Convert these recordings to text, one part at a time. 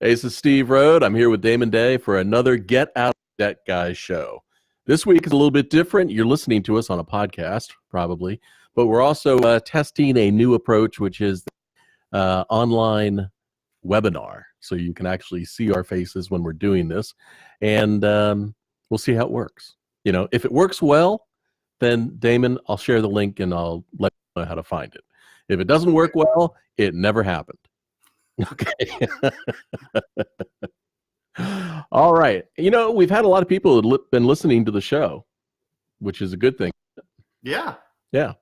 Hey, this is Steve Rode. I'm here with Damon Day for another Get Out of Debt Guys show. This week is a little bit different. You're listening to us on a podcast, probably, but we're also testing a new approach, which is online webinar. So you can actually see our faces when we're doing this, and we'll see how it works. You know, if it works well, then Damon, I'll share the link and I'll let you know how to find it. If it doesn't work well, it never happened. Okay. All right. You know, we've had a lot of people who have been listening to the show, which is a good thing. Yeah. Yeah.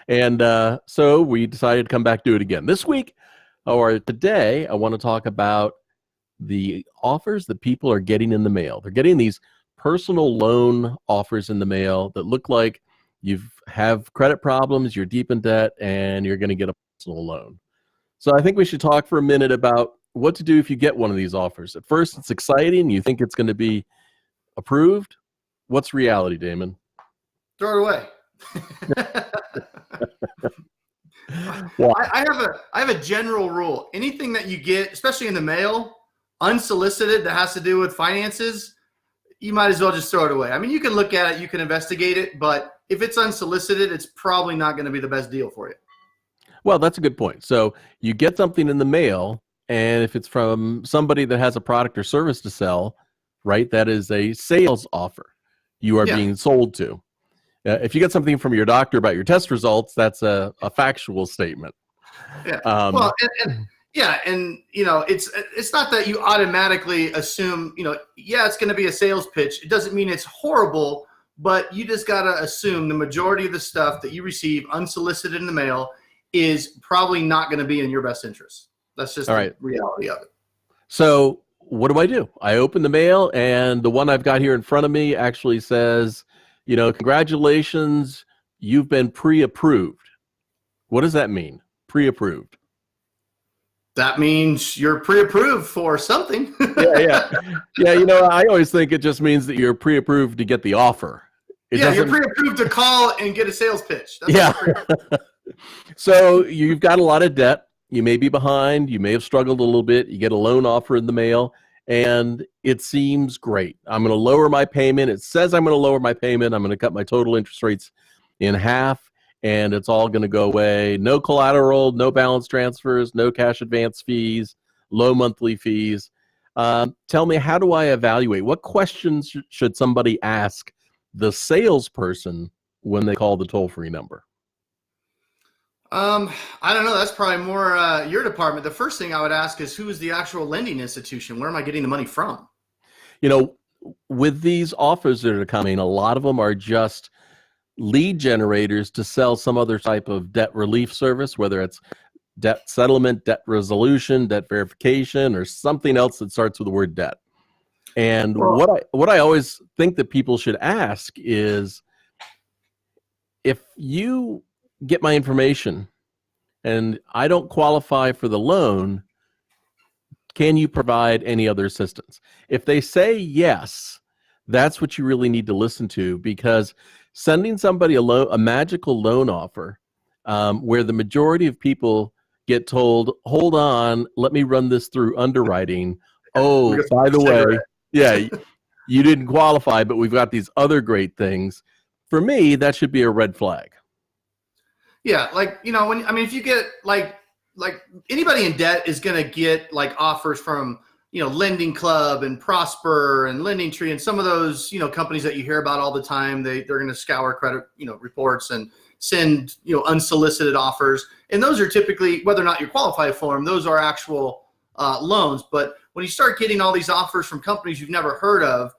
And so we decided to come back do it again. This week, or today, I want to talk about the offers that people are getting in the mail. They're getting these personal loan offers in the mail that look like you have credit problems, you're deep in debt, and you're going to get a personal loan. So I think we should talk for a minute about what to do if you get one of these offers. At first, it's exciting. You think it's going to be approved. What's reality, Damon? Throw it away. Well, I have a general rule. Anything that you get, especially in the mail, unsolicited that has to do with finances, you might as well just throw it away. I mean, you can look at it, you can investigate it, but if it's unsolicited, it's probably not going to be the best deal for you. Well, that's a good point. So you get something in the mail, and if it's from somebody that has a product or service to sell, right, that is a sales offer you are being sold to. If you get something from your doctor about your test results, that's a factual statement. Yeah. Well, and you know, it's not that you automatically assume, you know, it's going to be a sales pitch. It doesn't mean it's horrible, but you just got to assume the majority of the stuff that you receive unsolicited in the mail is probably not going to be in your best interest. That's just the reality of it. So what do? I open the mail, and the one I've got here in front of me actually says, you know, congratulations, you've been pre-approved. What does that mean, pre-approved? That means you're pre-approved for something. Yeah, you know, I always think it just means that you're pre-approved to get the offer. You're pre-approved to call and get a sales pitch. That's So you've got a lot of debt. You may be behind. You may have struggled a little bit. You get a loan offer in the mail, and it seems great. I'm going to lower my payment. It says I'm going to lower my payment. I'm going to cut my total interest rates in half, and it's all going to go away. No collateral, no balance transfers, no cash advance fees, low monthly fees. Tell me, how do I evaluate? What questions should somebody ask the salesperson when they call the toll-free number? I don't know. That's probably more your department. The first thing I would ask is, who is the actual lending institution? Where am I getting the money from? You know, with these offers that are coming, a lot of them are just lead generators to sell some other type of debt relief service, whether it's debt settlement, debt resolution, debt verification, or something else that starts with the word debt. And what I always think that people should ask is, if you get my information and I don't qualify for the loan, can you provide any other assistance? If they say yes, that's what you really need to listen to, because sending somebody a magical loan offer where the majority of people get told, hold on, let me run this through underwriting. Oh, by the way, you didn't qualify, but we've got these other great things. For me, that should be a red flag. Yeah, like, you know, if you get like anybody in debt is going to get like offers from, you know, Lending Club and Prosper and Lending Tree and some of those, you know, companies that you hear about all the time. They're going to scour credit, you know, reports and send, you know, unsolicited offers. And those are typically, whether or not you qualify for them, those are actual loans. But when you start getting all these offers from companies you've never heard of,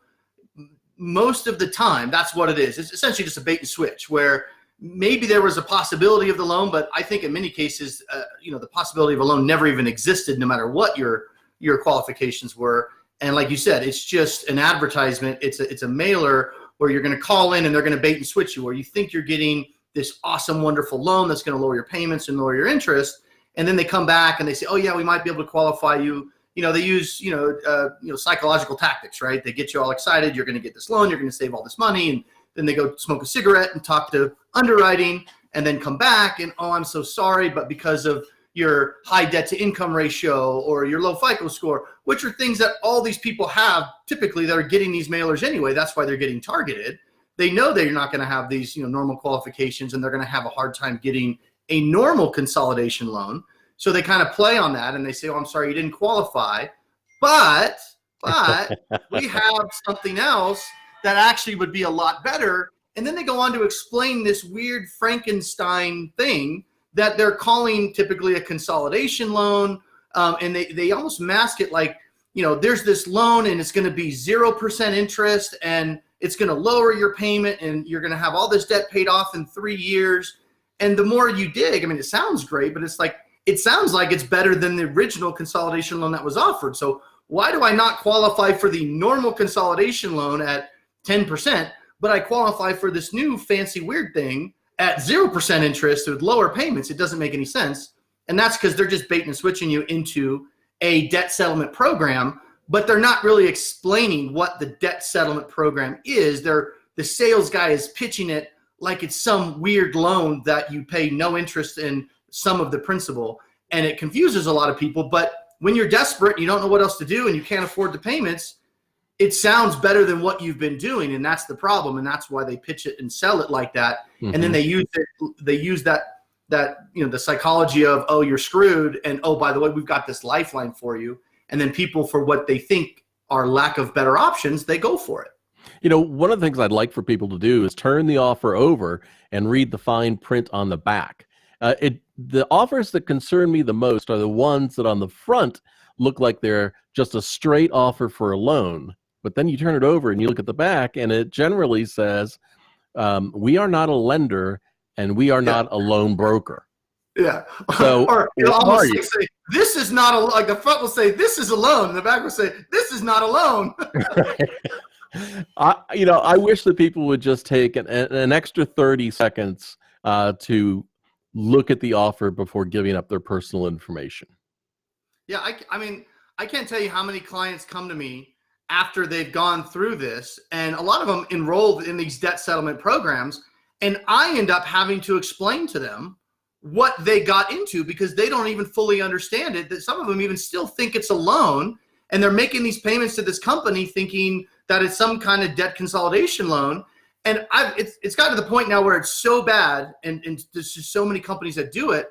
most of the time, that's what it is. It's essentially just a bait and switch, where maybe there was a possibility of the loan, but I think in many cases, you know, the possibility of a loan never even existed, no matter what your qualifications were. And like you said, it's just an advertisement. It's a mailer where you're going to call in and they're going to bait and switch you, where you think you're getting this awesome, wonderful loan that's going to lower your payments and lower your interest. And then they come back and they say, oh yeah, we might be able to qualify you. You know, they use, psychological tactics, right? They get you all excited. You're going to get this loan. You're going to save all this money. And then they go smoke a cigarette and talk to underwriting and then come back and, oh, I'm so sorry, but because of, your high debt to income ratio or your low FICO score, which are things that all these people have typically that are getting these mailers anyway. That's why they're getting targeted. They know that you're not going to have these, normal qualifications, and they're going to have a hard time getting a normal consolidation loan. So they kind of play on that and they say, oh, I'm sorry, you didn't qualify, but we have something else that actually would be a lot better. And then they go on to explain this weird Frankenstein thing that they're calling typically a consolidation loan. And they almost mask it like, there's this loan and it's going to be 0% interest and it's going to lower your payment and you're going to have all this debt paid off in 3 years. And the more you dig, it sounds great, but it sounds like it's better than the original consolidation loan that was offered. So why do I not qualify for the normal consolidation loan at 10%, but I qualify for this new fancy weird thing at 0% interest with lower payments? It doesn't make any sense. And that's because they're just bait and switching you into a debt settlement program, but they're not really explaining what the debt settlement program is. The sales guy is pitching it like it's some weird loan that you pay no interest in some of the principal, and it confuses a lot of people. But when you're desperate and you don't know what else to do and you can't afford the payments, it sounds better than what you've been doing, and that's the problem, and that's why they pitch it and sell it like that. Mm-hmm. And then they use that the psychology of, oh, you're screwed, and oh, by the way, we've got this lifeline for you. And then people, for what they think are lack of better options, they go for it. One of the things I'd like for people to do is turn the offer over and read the fine print on the back. The offers that concern me the most are the ones that on the front look like they're just a straight offer for a loan. But then you turn it over and you look at the back, and it generally says, we are not a lender and we are not a loan broker. Yeah. So or it'll almost say, this is not a, like the front will say, this is a loan. And the back will say, this is not a loan. I wish that people would just take an extra 30 seconds to look at the offer before giving up their personal information. Yeah. I can't tell you how many clients come to me after they've gone through this, and a lot of them enrolled in these debt settlement programs. And I end up having to explain to them what they got into because they don't even fully understand it. That some of them even still think it's a loan, and they're making these payments to this company thinking that it's some kind of debt consolidation loan. And it's gotten to the point now where it's so bad, and there's just so many companies that do it.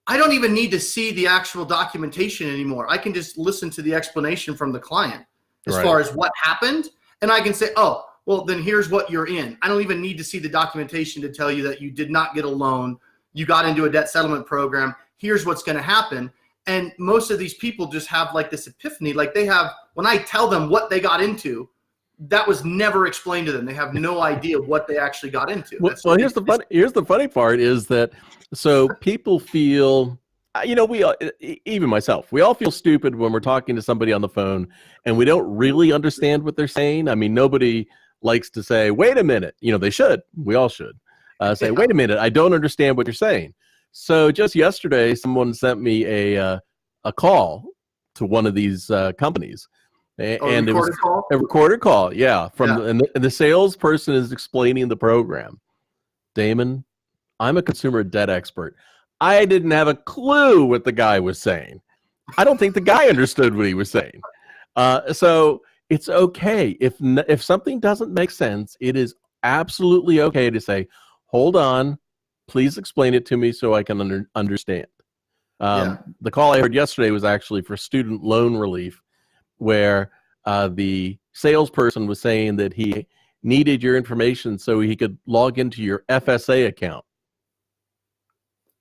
I don't even need to see the actual documentation anymore. I can just listen to the explanation from the client as far as what happened. And I can say, oh, well, then here's what you're in. I don't even need to see the documentation to tell you that you did not get a loan. You got into a debt settlement program. Here's what's going to happen. And most of these people just have like this epiphany. Like when I tell them what they got into, that was never explained to them. They have no idea what they actually got into. Well, here's the funny part is that, so people feel, we all, even myself, we all feel stupid when we're talking to somebody on the phone and we don't really understand what they're saying. Nobody likes to say, wait a minute. They should. We all should say, wait a minute, I don't understand what you're saying. So just yesterday, someone sent me a call to one of these companies. And it was a recorded call, yeah. And the salesperson is explaining the program. Damon, I'm a consumer debt expert. I didn't have a clue what the guy was saying. I don't think the guy understood what he was saying. So it's okay if something doesn't make sense. It is absolutely okay to say, "Hold on, please explain it to me so I can understand." The call I heard yesterday was actually for student loan relief, where the salesperson was saying that he needed your information so he could log into your FSA account.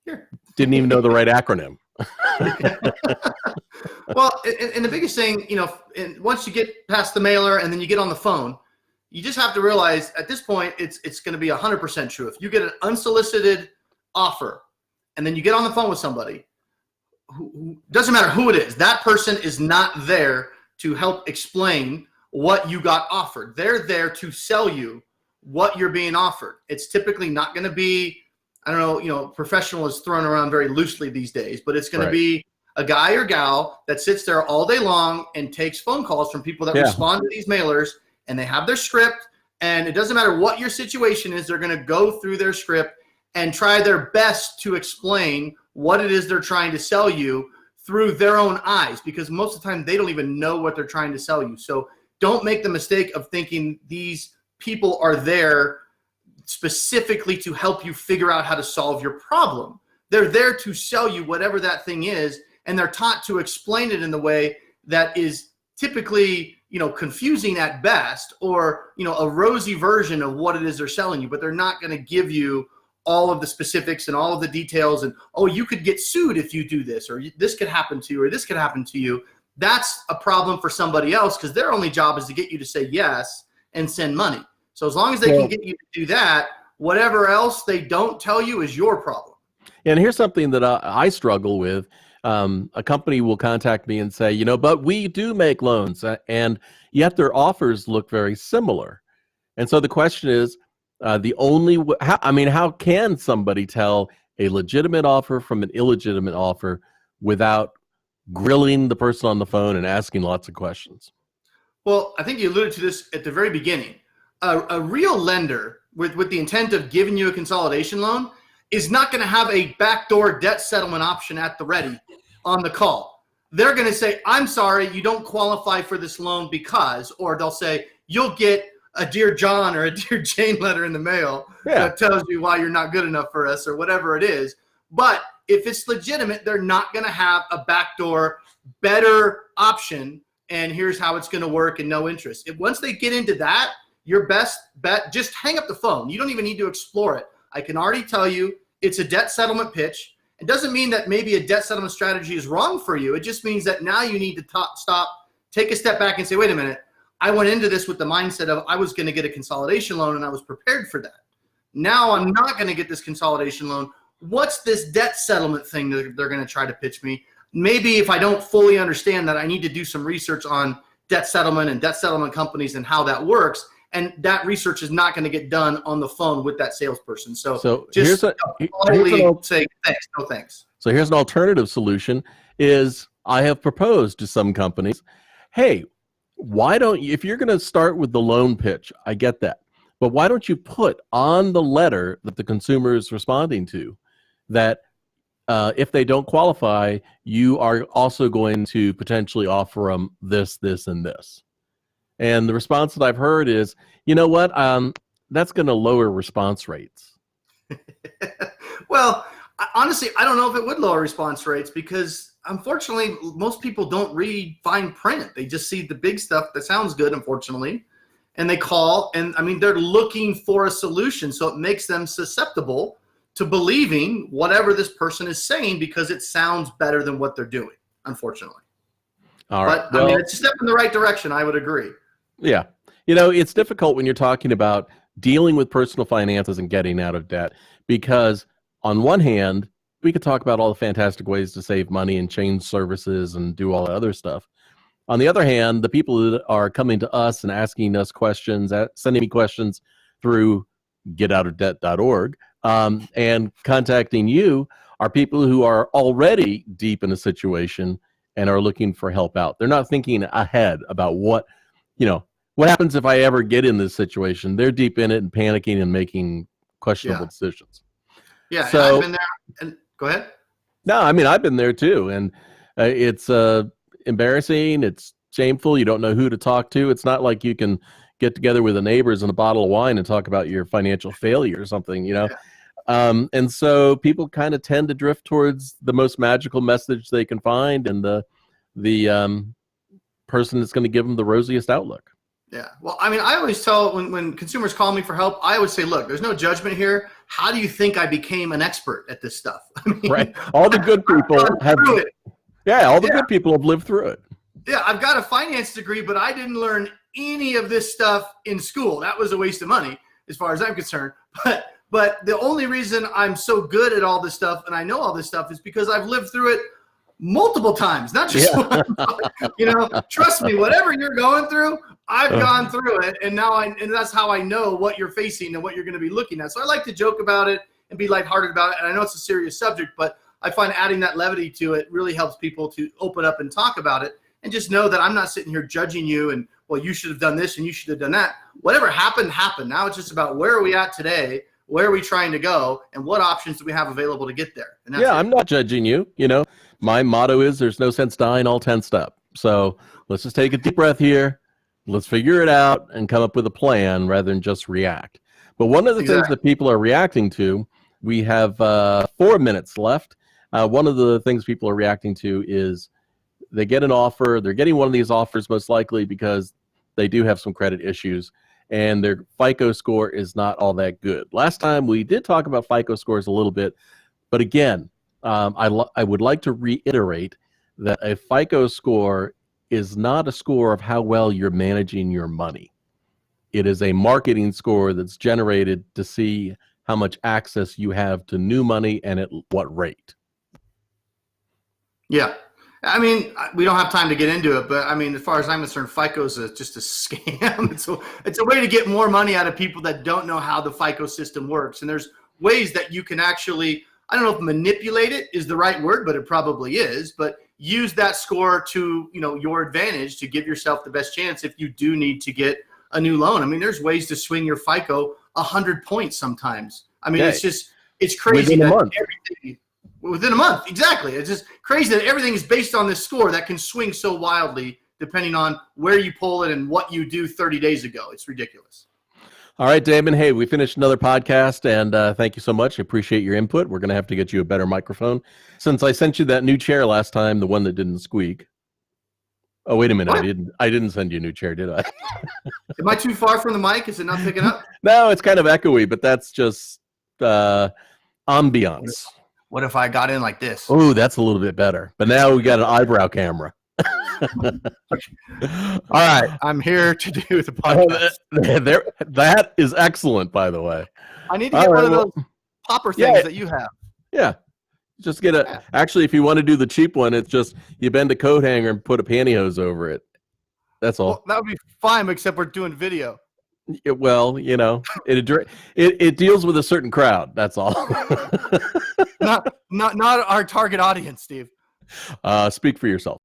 Sure. Didn't even know the right acronym. Well, and the biggest thing, and once you get past the mailer and then you get on the phone, you just have to realize at this point it's going to be 100% true. If you get an unsolicited offer and then you get on the phone with somebody, who doesn't matter who it is, that person is not there to help explain what you got offered. They're there to sell you what you're being offered. It's typically not going to be, I don't know, professional is thrown around very loosely these days, but it's going to be a guy or gal that sits there all day long and takes phone calls from people that respond to these mailers, and they have their script, and it doesn't matter what your situation is, they're going to go through their script and try their best to explain what it is they're trying to sell you through their own eyes, because most of the time they don't even know what they're trying to sell you. So don't make the mistake of thinking these people are there specifically to help you figure out how to solve your problem. They're there to sell you whatever that thing is, and they're taught to explain it in the way that is typically, confusing at best, or, a rosy version of what it is they're selling you, but they're not going to give you all of the specifics and all of the details and, oh, you could get sued if you do this, or this could happen to you, or this could happen to you. That's a problem for somebody else, because their only job is to get you to say yes and send money. So as long as they can get you to do that, whatever else they don't tell you is your problem. And here's something that I struggle with. A company will contact me and say, but we do make loans, and yet their offers look very similar. And so the question is, how can somebody tell a legitimate offer from an illegitimate offer without grilling the person on the phone and asking lots of questions? Well, I think you alluded to this at the very beginning. A real lender with the intent of giving you a consolidation loan is not going to have a backdoor debt settlement option at the ready on the call. They're going to say, I'm sorry, you don't qualify for this loan because, or they'll say, you'll get a Dear John or a Dear Jane letter in the mail that tells you why you're not good enough for us, or whatever it is. But if it's legitimate, they're not going to have a backdoor better option, and here's how it's going to work, and no interest. Once they get into that, your best bet, just hang up the phone. You don't even need to explore it. I can already tell you it's a debt settlement pitch. It doesn't mean that maybe a debt settlement strategy is wrong for you. It just means that now you need to stop, take a step back and say, wait a minute, I went into this with the mindset of I was going to get a consolidation loan and I was prepared for that. Now I'm not going to get this consolidation loan. What's this debt settlement thing that they're going to try to pitch me? Maybe if I don't fully understand that, I need to do some research on debt settlement and debt settlement companies and how that works. And that research is not going to get done on the phone with that salesperson. So just say thanks, no thanks. So here's an alternative solution is I have proposed to some companies, hey, why don't you, if you're going to start with the loan pitch, I get that, but why don't you put on the letter that the consumer is responding to that if they don't qualify, you are also going to potentially offer them this, this, and this. And the response that I've heard is, you know what, that's going to lower response rates. Well, honestly, I don't know if it would lower response rates because, unfortunately, most people don't read fine print. They just see the big stuff that sounds good, unfortunately, and they call. And, they're looking for a solution, so it makes them susceptible to believing whatever this person is saying because it sounds better than what they're doing, unfortunately. All right. But, it's a step in the right direction, I would agree. Yeah. It's difficult when you're talking about dealing with personal finances and getting out of debt because on one hand, we could talk about all the fantastic ways to save money and change services and do all that other stuff. On the other hand, the people that are coming to us and asking us questions, sending me questions through getoutofdebt.org and contacting you are people who are already deep in a situation and are looking for help out. They're not thinking ahead about what happens if I ever get in this situation. They're deep in it and panicking and making questionable decisions. Yeah, so, I've been there. And go ahead. No, I've been there too, and it's embarrassing. It's shameful. You don't know who to talk to. It's not like you can get together with the neighbors and a bottle of wine and talk about your financial failure or something, Yeah. And so people kind of tend to drift towards the most magical message they can find, and the person that's going to give them the rosiest outlook. Yeah. Well, I always tell when consumers call me for help, I always say, look, there's no judgment here. How do you think I became an expert at this stuff? Right. All the good people good people have lived through it. Yeah. I've got a finance degree, but I didn't learn any of this stuff in school. That was a waste of money as far as I'm concerned. But the only reason I'm so good at all this stuff and I know all this stuff is because I've lived through it multiple times, not just one. Trust me, whatever you're going through, I've gone through it, and that's how I know what you're facing and what you're going to be looking at. So I like to joke about it and be lighthearted about it. And I know it's a serious subject, but I find adding that levity to it really helps people to open up and talk about it and just know that I'm not sitting here judging you and, well, you should have done this and you should have done that. Whatever happened, happened. Now it's just about where are we at today? where are we trying to go, and what options do we have available to get there? And that's I'm not judging you. My motto is there's no sense dying all tensed up. So let's just take a deep breath here. Let's figure it out and come up with a plan rather than just react. But one of the things that people are reacting to, we have 4 minutes left. One of the things people are reacting to is they get an offer. They're getting one of these offers most likely because they do have some credit issues and their FICO score is not all that good. Last time we did talk about FICO scores a little bit, but again, I would like to reiterate that a FICO score is not a score of how well you're managing your money. It is a marketing score that's generated to see how much access you have to new money and at what rate. Yeah. I mean, we don't have time to get into it, but I mean, as far as I'm concerned, FICO is just a scam. It's a way to get more money out of people that don't know how the FICO system works. And there's ways that you can actually, I don't know if manipulate it is the right word, but it probably is, but use that score to, your advantage to give yourself the best chance if you do need to get a new loan. I mean, there's ways to swing your FICO 100 points sometimes. I mean, it's crazy. Within a month. Within a month, exactly. It's just crazy that everything is based on this score that can swing so wildly depending on where you pull it and what you do 30 days ago. It's ridiculous. All right, Damon. Hey, we finished another podcast, and thank you so much. I appreciate your input. We're going to have to get you a better microphone. Since I sent you that new chair last time, the one that didn't squeak. Oh, wait a minute. What? I didn't send you a new chair, did I? Am I too far from the mic? Is it not picking up? No, it's kind of echoey, but that's just ambiance. What if I got in like this? Oh, that's a little bit better. But now we got an eyebrow camera. All right, I'm here to do the podcast. That is excellent, by the way. I need to get one of those popper things that you have. Yeah. Just get actually, if you want to do the cheap one, it's just you bend a coat hanger and put a pantyhose over it. That's all. Well, that would be fine, except we're doing video. It deals with a certain crowd. That's all. not our target audience, Steve. Speak for yourself.